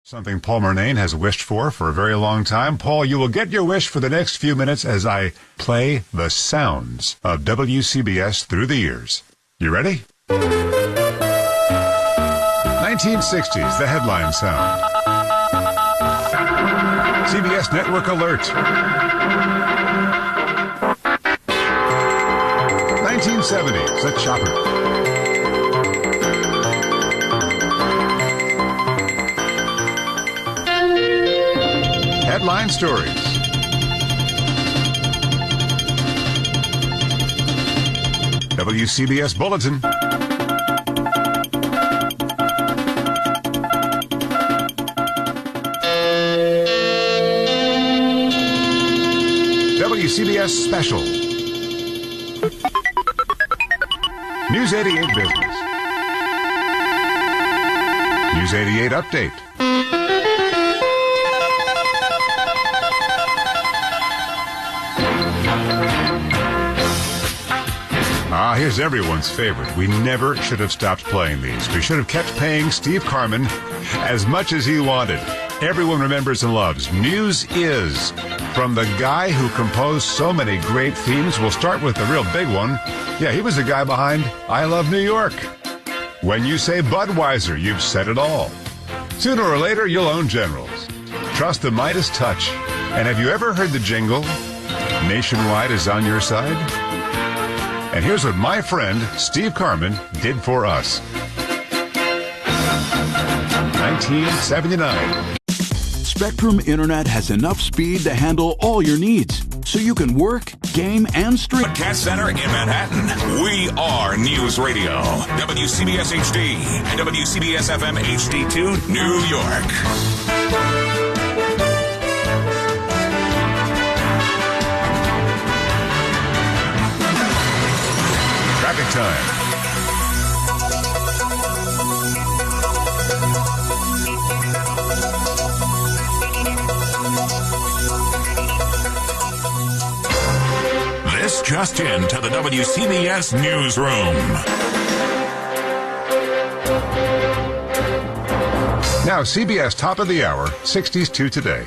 Something Paul Murnane has wished for a very long time. Paul, you will get your wish for the next few minutes as I play the sounds of WCBS through the years. You ready? 1960s, the headline sound. CBS Network Alert. 1970s, the chopper. Headline stories. WCBS Bulletin. WCBS Special. News 88 Business. News 88 Update. Here's everyone's favorite. We never should have stopped playing these. We should have kept paying Steve Carman as much as he wanted. Everyone remembers and loves News Is. From the guy who composed so many great themes, we'll start with the real big one. Yeah, he was the guy behind I Love New York. When you say Budweiser, you've said it all. Sooner or later, you'll own Generals. Trust the Midas touch. And have you ever heard the jingle? Nationwide is on your side? And here's what my friend, Steve Carman, did for us. 1979. Spectrum Internet has enough speed to handle all your needs, so you can work, game, and stream. Broadcast Center in Manhattan. We are News Radio. WCBS HD and WCBS FM HD2, New York. Traffic time. This just in to the WCBS newsroom. Now, CBS Top of the Hour, 60s to today.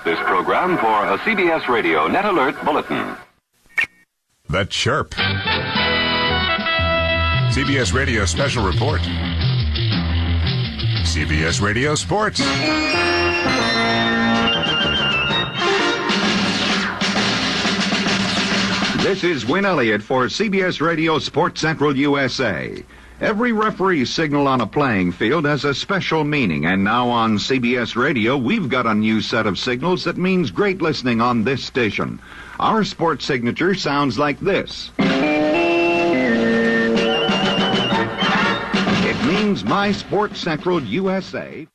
This program for a CBS Radio Net Alert Bulletin. The Chirp. CBS Radio Special Report. CBS Radio Sports. This is Win Elliott for CBS Radio Sports Central USA. Every referee signal on a playing field has a special meaning, and now on CBS Radio, we've got a new set of signals that means great listening on this station. Our sports signature sounds like this. It means My Sports Central USA.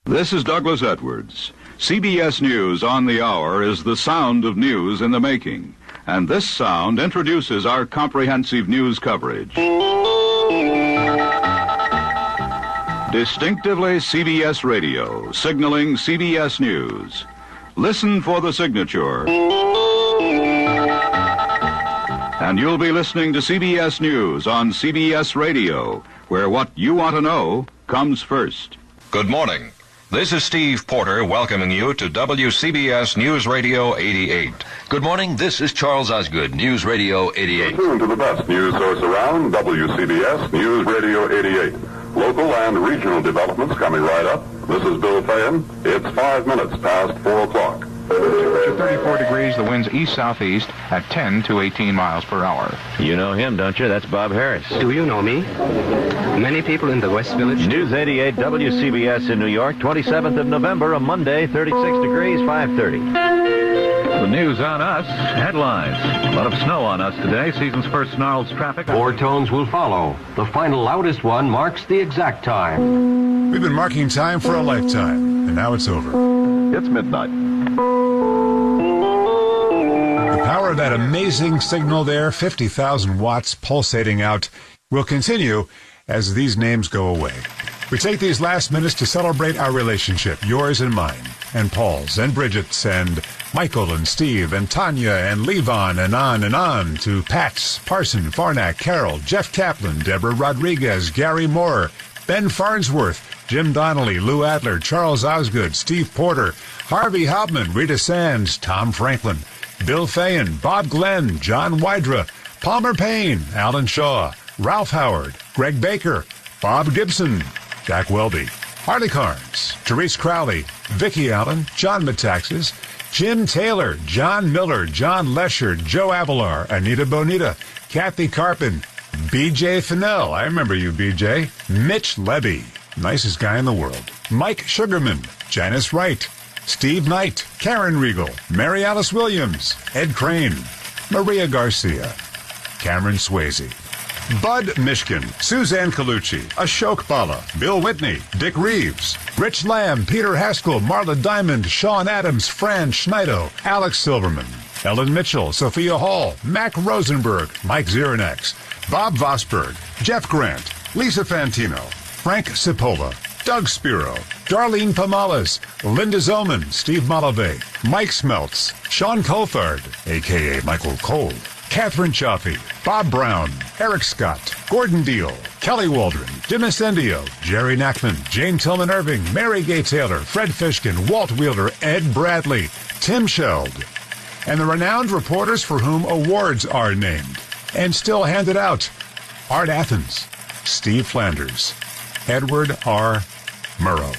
This is Douglas Edwards. CBS News on the Hour is the sound of news in the making, and this sound introduces our comprehensive news coverage. Distinctively CBS Radio, signaling CBS News. Listen for the signature. And you'll be listening to CBS News on CBS Radio, where what you want to know comes first. Good morning. This is Steve Porter welcoming you to WCBS News Radio 88. Good morning. This is Charles Osgood, News Radio 88. Tune to the best news source around, WCBS News Radio 88. Local and regional developments coming right up. This is Bill Fayen. It's 5 minutes past 4 o'clock. To 34 degrees, the wind's east-southeast at 10 to 18 miles per hour. You know him, don't you? That's Bob Harris. Do you know me? Many people in the West Village. News 88 WCBS in New York, 27th of November, a Monday, 36 degrees, 5:30. The news on us, headlines. A lot of snow on us today. Season's first snarls traffic. More tones will follow. The final loudest one marks the exact time. We've been marking time for a lifetime, and now it's over. It's midnight. The power of that amazing signal there, 50,000 watts pulsating out, will continue as these names go away. We take these last minutes to celebrate our relationship, yours and mine, and Paul's, and Bridget's, and Michael, and Steve, and Tanya, and Levon, and on to Pat's, Parson, Farnack, Carol, Jeff Kaplan, Deborah Rodriguez, Gary Moore, Ben Farnsworth, Jim Donnelly, Lou Adler, Charles Osgood, Steve Porter, Harvey Hauptman, Rita Sands, Tom Franklin, Bill Fayen, Bob Glenn, John Wydra, Palmer Payne, Alan Shaw, Ralph Howard, Greg Baker, Bob Gibson, Jack Welby, Harley Carnes, Therese Crowley, Vicki Allen, John Metaxas, Jim Taylor, John Miller, John Lesher, Joe Avalar, Anita Bonita, Kathy Carpin, B.J. Fennell, I remember you, B.J., Mitch Levy, nicest guy in the world, Mike Sugarman, Janice Wright, Steve Knight, Karen Riegel, Mary Alice Williams, Ed Crane, Maria Garcia, Cameron Swayze, Bud Mishkin, Suzanne Colucci, Ashok Bala, Bill Whitney, Dick Reeves, Rich Lamb, Peter Haskell, Marla Diamond, Sean Adams, Fran Schneido, Alex Silverman, Ellen Mitchell, Sophia Hall, Mac Rosenberg, Mike Zirinax, Bob Vosberg, Jeff Grant, Lisa Fantino, Frank Cipolla, Doug Spiro, Darlene Pomales, Linda Zoman, Steve Malave, Mike Smeltz, Sean Coulthard, a.k.a. Michael Cole, Catherine Chaffee, Bob Brown, Eric Scott, Gordon Deal, Kelly Waldron, Jim Incendio, Jerry Knackman, Jane Tillman Irving, Mary Gay Taylor, Fred Fishkin, Walt Wheeler, Ed Bradley, Tim Sheld, and the renowned reporters for whom awards are named and still handed out. Art Athens, Steve Flanders, Edward R. Murrow,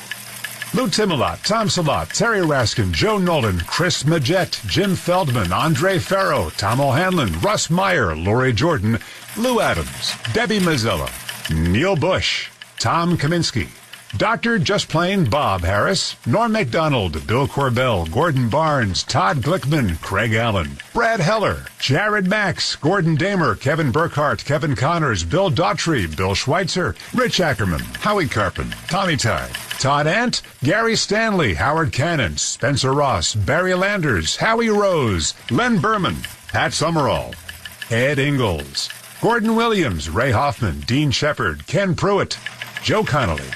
Lou Timolot, Tom Salat, Terry Raskin, Joe Nolan, Chris Majet, Jim Feldman, Andre Farrow, Tom O'Hanlon, Russ Meyer, Lori Jordan, Lou Adams, Debbie Mazzella, Neil Bush, Tom Kaminsky, Dr. Just Plain Bob Harris, Norm MacDonald, Bill Corbell, Gordon Barnes, Todd Glickman, Craig Allen, Brad Heller, Jared Max, Gordon Damer, Kevin Burkhart, Kevin Connors, Bill Daughtry, Bill Schweitzer, Rich Ackerman, Howie Carpin, Tommy Tide, Todd Ant, Gary Stanley, Howard Cannon, Spencer Ross, Barry Landers, Howie Rose, Len Berman, Pat Summerall, Ed Ingalls, Gordon Williams, Ray Hoffman, Dean Shepard, Ken Pruitt, Joe Connolly,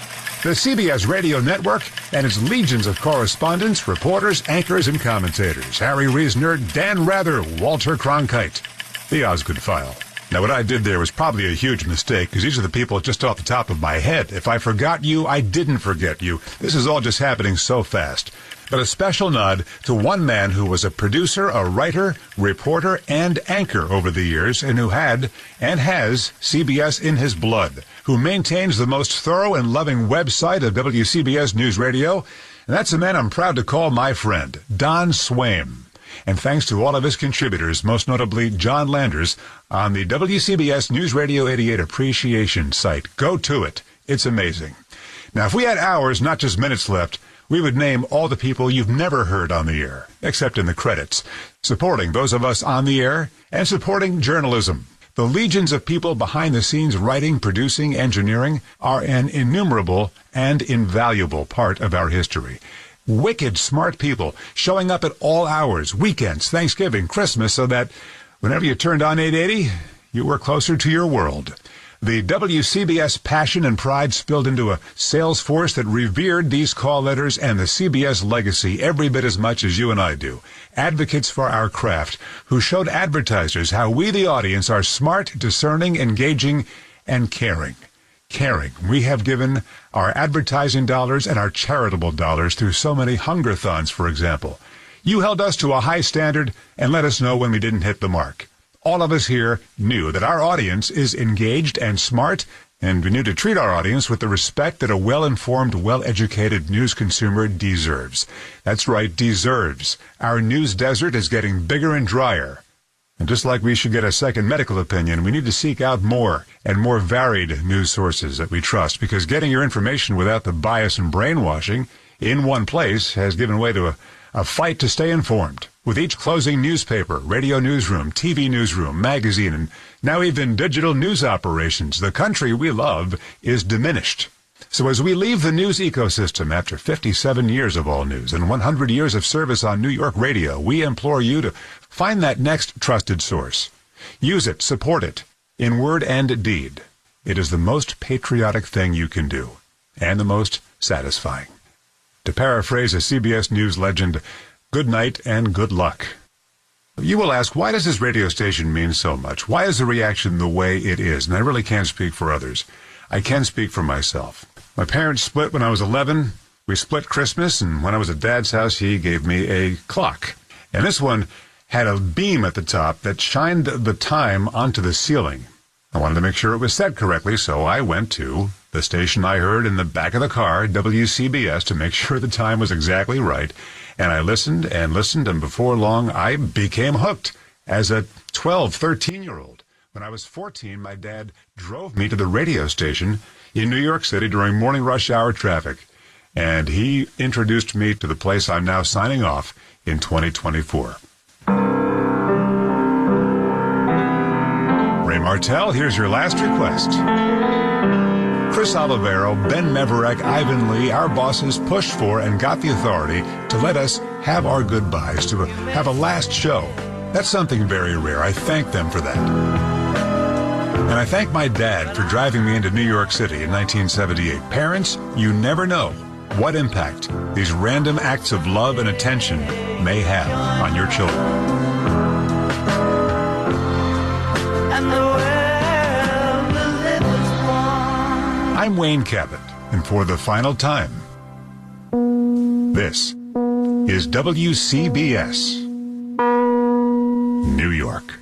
the CBS Radio Network and its legions of correspondents, reporters, anchors, and commentators. Harry Reisner, Dan Rather, Walter Cronkite. The Osgood File. Now, what I did there was probably a huge mistake, because these are the people just off the top of my head. If I forgot you, I didn't forget you. This is all just happening so fast. But a special nod to one man who was a producer, a writer, reporter, and anchor over the years, and who had, and has, CBS in his blood, who maintains the most thorough and loving website of WCBS News Radio, and that's a man I'm proud to call my friend, Don Swaim. And thanks to all of his contributors, most notably John Landers, on the WCBS News Radio 88 Appreciation site. Go to it. It's amazing. Now, if we had hours, not just minutes left, we would name all the people you've never heard on the air, except in the credits, supporting those of us on the air and supporting journalism. The legions of people behind the scenes writing, producing, engineering are an innumerable and invaluable part of our history. Wicked smart people showing up at all hours, weekends, Thanksgiving, Christmas, so that whenever you turned on 880, you were closer to your world. The WCBS passion and pride spilled into a sales force that revered these call letters and the CBS legacy every bit as much as you and I do. Advocates for our craft who showed advertisers how we, the audience, are smart, discerning, engaging, and caring. Caring. We have given our advertising dollars and our charitable dollars through so many hungerthons, for example. You held us to a high standard and let us know when we didn't hit the mark. All of us here knew that our audience is engaged and smart, and we knew to treat our audience with the respect that a well-informed, well-educated news consumer deserves. That's right, deserves. Our news desert is getting bigger and drier. And just like we should get a second medical opinion, we need to seek out more and more varied news sources that we trust, because getting your information without the bias and brainwashing in one place has given way to a fight to stay informed. With each closing newspaper, radio newsroom, TV newsroom, magazine, and now even digital news operations, the country we love is diminished. So as we leave the news ecosystem after 57 years of all news and 100 years of service on New York radio, we implore you to find that next trusted source. Use it, support it, in word and deed. It is the most patriotic thing you can do, and the most satisfying. To paraphrase a CBS News legend, good night and good luck. You will ask, why does this radio station mean so much? Why is the reaction the way it is? And I really can't speak for others. I can speak for myself. My parents split when I was 11. We split Christmas, and when I was at Dad's house, he gave me a clock. And this one had a beam at the top that shined the time onto the ceiling. I wanted to make sure it was set correctly, so I went to the station I heard in the back of the car, WCBS, to make sure the time was exactly right. And I listened, and before long, I became hooked as a 12, 13-year-old. When I was 14, my dad drove me to the radio station in New York City during morning rush hour traffic. And he introduced me to the place I'm now signing off in 2024. Ray Martell, here's your last request. Chris Olivero, Ben Meverek, Ivan Lee, our bosses pushed for and got the authority to let us have our goodbyes, to have a last show. That's something very rare. I thank them for that. And I thank my dad for driving me into New York City in 1978. Parents, you never know what impact these random acts of love and attention may have on your children. I'm Wayne Cabot, and for the final time, this is WCBS, New York.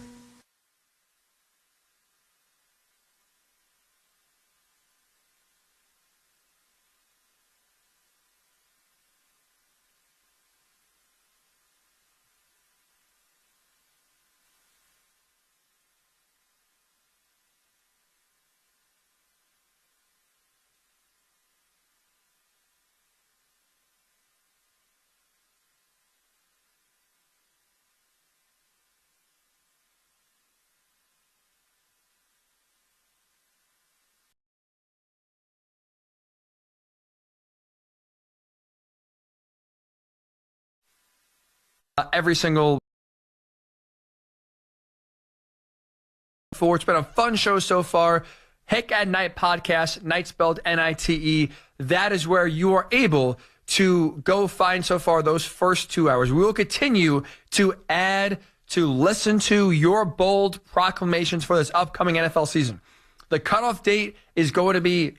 Every single It's been a fun show so far. Hick at Night podcast, night spelled N-I-T-E. That is where you are able to go find so far those first 2 hours. We will continue to add, to listen to your bold proclamations for this upcoming NFL season. The cutoff date is going to be